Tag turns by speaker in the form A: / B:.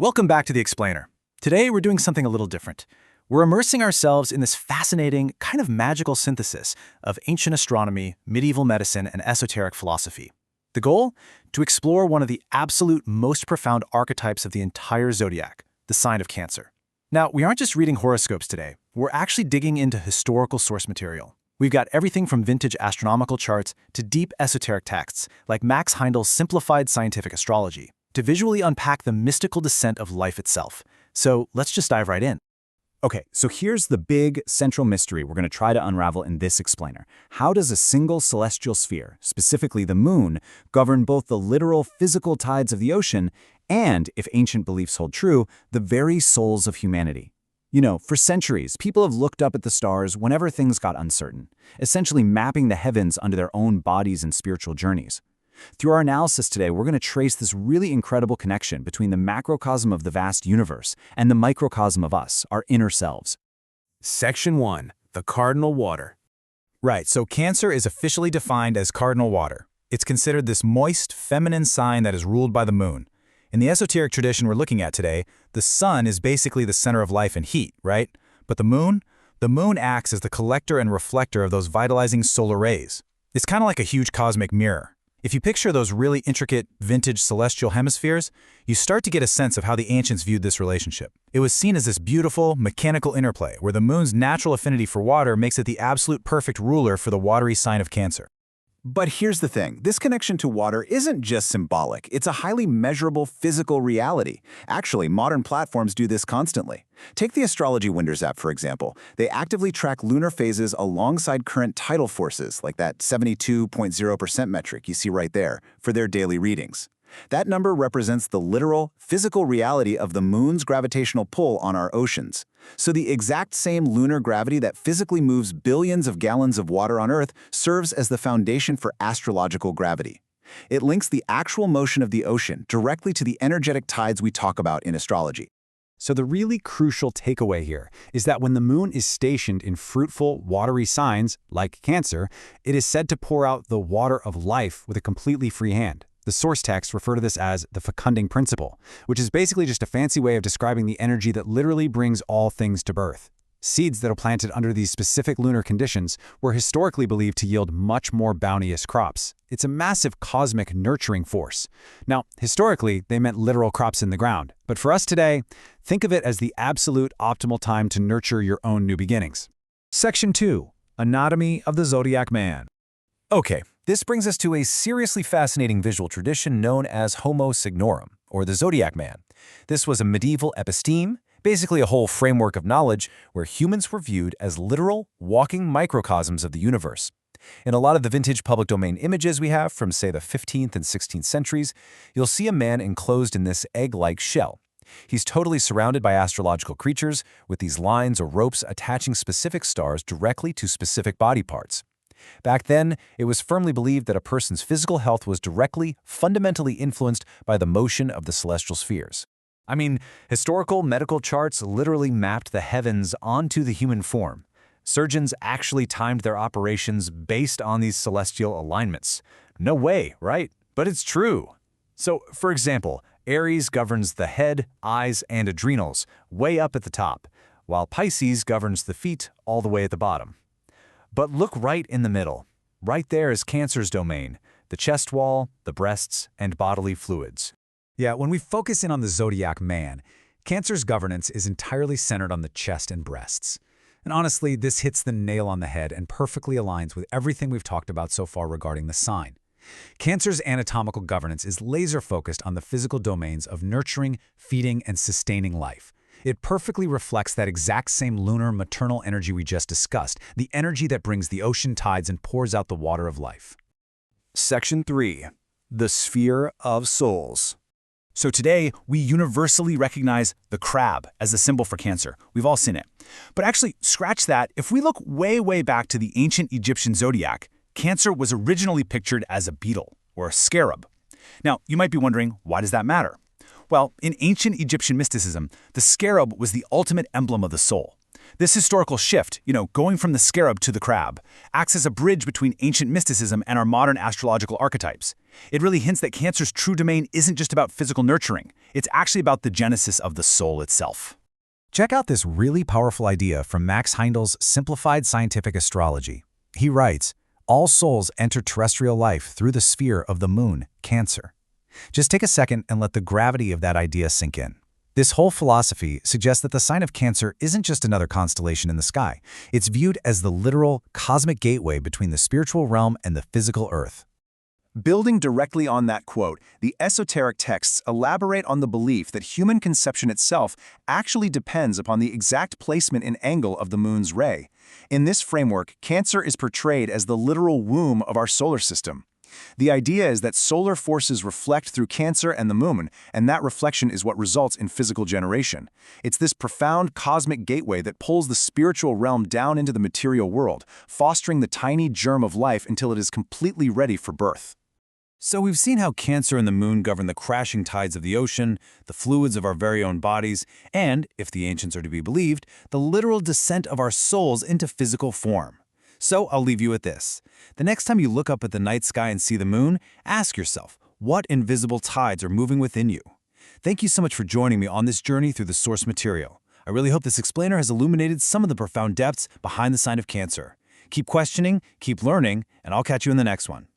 A: Welcome back to The Explainer. Today we're doing something a little different. We're immersing ourselves in this fascinating, kind of magical synthesis of ancient astronomy, medieval medicine, and esoteric philosophy. The goal? To explore one of the absolute most profound archetypes of the entire zodiac, the sign of Cancer. Now, we aren't just reading horoscopes today. We're actually digging into historical source material. We've got everything from vintage astronomical charts to deep esoteric texts, like Max Heindel's simplified scientific astrology, to visually unpack the mystical descent of life itself. So let's just dive right in.
B: Okay, so here's the big central mystery we're going to try to unravel in this explainer. How does a single celestial sphere, specifically the moon, govern both the literal physical tides of the ocean and, if ancient beliefs hold true, the very souls of humanity? You know, for centuries, people have looked up at the stars whenever things got uncertain, essentially mapping the heavens under their own bodies and spiritual journeys. Through our analysis today, we're going to trace this really incredible connection between the macrocosm of the vast universe and the microcosm of us, our inner selves.
A: Section 1. The Cardinal Water.
C: Right, so Cancer is officially defined as cardinal water. It's considered this moist, feminine sign that is ruled by the moon. In the esoteric tradition we're looking at today, the sun is basically the center of life and heat, right? But the moon acts as the collector and reflector of those vitalizing solar rays. It's kind of like a huge cosmic mirror. If you picture those really intricate, vintage celestial hemispheres, you start to get a sense of how the ancients viewed this relationship. It was seen as this beautiful, mechanical interplay, where the moon's natural affinity for water makes it the absolute perfect ruler for the watery sign of Cancer.
D: But here's the thing, this connection to water isn't just symbolic, it's a highly measurable physical reality. Actually, modern platforms do this constantly. Take the Astrology Winders app, for example. They actively track lunar phases alongside current tidal forces, like that 72.0% metric you see right there, for their daily readings. That number represents the literal, physical reality of the moon's gravitational pull on our oceans. So the exact same lunar gravity that physically moves billions of gallons of water on Earth serves as the foundation for astrological gravity. It links the actual motion of the ocean directly to the energetic tides we talk about in astrology.
B: So the really crucial takeaway here is that when the moon is stationed in fruitful, watery signs, like Cancer, it is said to pour out the water of life with a completely free hand. The source texts refer to this as the fecunding principle, which is basically just a fancy way of describing the energy that literally brings all things to birth. Seeds that are planted under these specific lunar conditions were historically believed to yield much more bounteous crops. It's a massive cosmic nurturing force. Now, historically, they meant literal crops in the ground. But for us today, think of it as the absolute optimal time to nurture your own new beginnings.
C: Section 2. Anatomy of the Zodiac Man. Okay, this brings us to a seriously fascinating visual tradition known as Homo Signorum, or the Zodiac Man. This was a medieval episteme, basically a whole framework of knowledge where humans were viewed as literal, walking microcosms of the universe. In a lot of the vintage public domain images we have from, say, the 15th and 16th centuries, you'll see a man enclosed in this egg-like shell. He's totally surrounded by astrological creatures, with these lines or ropes attaching specific stars directly to specific body parts. Back then, it was firmly believed that a person's physical health was directly, fundamentally influenced by the motion of the celestial spheres. I mean, historical medical charts literally mapped the heavens onto the human form. Surgeons actually timed their operations based on these celestial alignments. No way, right? But it's true. So, for example, Aries governs the head, eyes, and adrenals, way up at the top, while Pisces governs the feet all the way at the bottom. But look right in the middle. Right there is Cancer's domain, the chest wall, the breasts, and bodily fluids.
B: Yeah, when we focus in on the Zodiac Man, Cancer's governance is entirely centered on the chest and breasts. And honestly, this hits the nail on the head and perfectly aligns with everything we've talked about so far regarding the sign. Cancer's anatomical governance is laser-focused on the physical domains of nurturing, feeding, and sustaining life. It perfectly reflects that exact same lunar maternal energy we just discussed, the energy that brings the ocean tides and pours out the water of life.
C: Section 3. The Sphere of Souls. So today, we universally recognize the crab as the symbol for Cancer. We've all seen it. But actually, scratch that. If we look way back to the ancient Egyptian zodiac, Cancer was originally pictured as a beetle, or a scarab. Now, you might be wondering, why does that matter? Well, in ancient Egyptian mysticism, the scarab was the ultimate emblem of the soul. This historical shift, going from the scarab to the crab, acts as a bridge between ancient mysticism and our modern astrological archetypes.
A: It really hints that Cancer's true domain isn't just about physical nurturing. It's actually about the genesis of the soul itself.
C: Check out this really powerful idea from Max Heindel's Simplified Scientific Astrology. He writes, all souls enter terrestrial life through the sphere of the moon, Cancer. Just take a second and let the gravity of that idea sink in. This whole philosophy suggests that the sign of Cancer isn't just another constellation in the sky. It's viewed as the literal cosmic gateway between the spiritual realm and the physical Earth.
D: Building directly on that quote, the esoteric texts elaborate on the belief that human conception itself actually depends upon the exact placement and angle of the moon's ray. In this framework, Cancer is portrayed as the literal womb of our solar system. The idea is that solar forces reflect through Cancer and the moon, and that reflection is what results in physical generation. It's this profound cosmic gateway that pulls the spiritual realm down into the material world, fostering the tiny germ of life until it is completely ready for birth.
A: So we've seen how Cancer and the moon govern the crashing tides of the ocean, the fluids of our very own bodies, and, if the ancients are to be believed, the literal descent of our souls into physical form. So I'll leave you with this. The next time you look up at the night sky and see the moon, ask yourself, what invisible tides are moving within you? Thank you so much for joining me on this journey through the source material. I really hope this explainer has illuminated some of the profound depths behind the sign of Cancer. Keep questioning, keep learning, and I'll catch you in the next one.